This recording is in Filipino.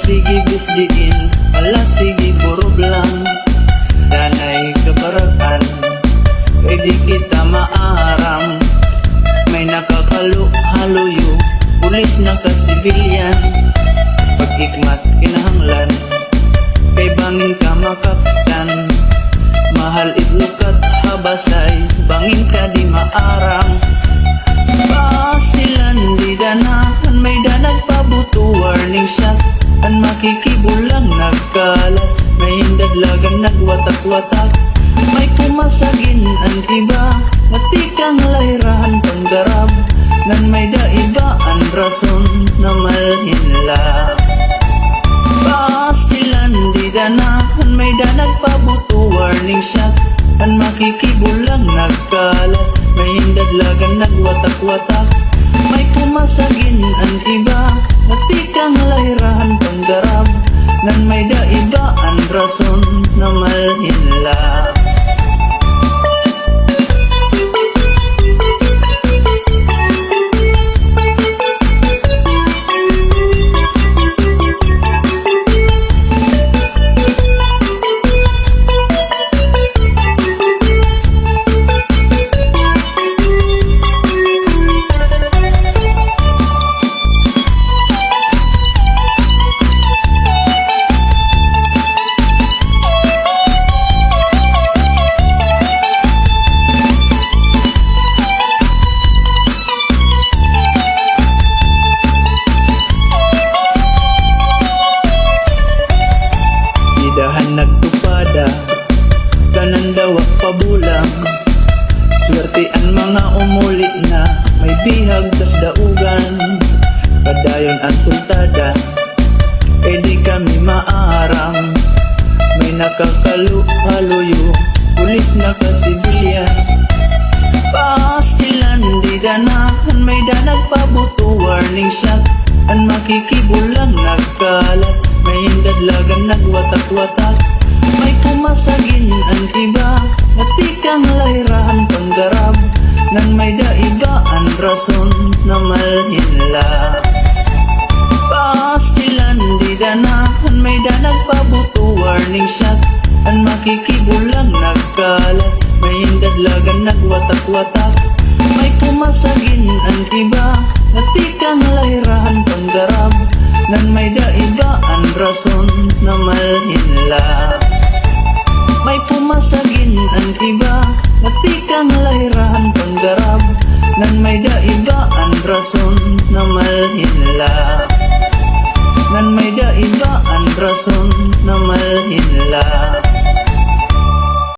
sige bisdiin, wala sige purog lang. Danay kabarakan, kay di kita maaram. May nakakalo-haloyo, pulis na kasibilyan. Pag-ikmat kinahanglan, kay bangin ka makaptan. Mahal itlukat habasay, bangin ka di maaram. Pastilan di danahan, may danag pabuto warning shot. An makikibulang nagkalat, may hindadlagan nagwatak-watak. May kumasagin ang iba, natikang layrahan panggarab. Nan may daiba ang rason na malhinla. Pastilan di danahan, may danag pabuto warning shot. An makikibulang nagkalat, may hindadlagan nagwatak-watak. May kumasagin ang iba, natikang layrahan panggarab. Nan may daiba ang rason na malhinla. Nagtupada, kanan dawak pabulang. Swerte ang mga umulit na, may bihag tas daugan. Padayon ang sultada, kay di kami maaram. May nakakalo-haloyo, pulis na kasibilyan. Pastilan di danahan, may danag pabuto warning shot. Ang makikibulang nagkalat, may hindadlagan nagwatak-watak. May kumasagin ang iba, natikang layrahan panggarab. Nan may daiba ang rason na malhinla. Pastilan di danahan, may danag pabuto warning shot. Ang makikibulang nagkalat, may hindadlagan nagwatak-watak. May kumasagin ang iba, natikang layrahan panggarab. Nan may daiba ang rason na malhinla. May pumasagin ang iba, natikang layrahan panggarab. Nan may daiba ang rason na malhinla. Nan may daiba ang rason na malhinla.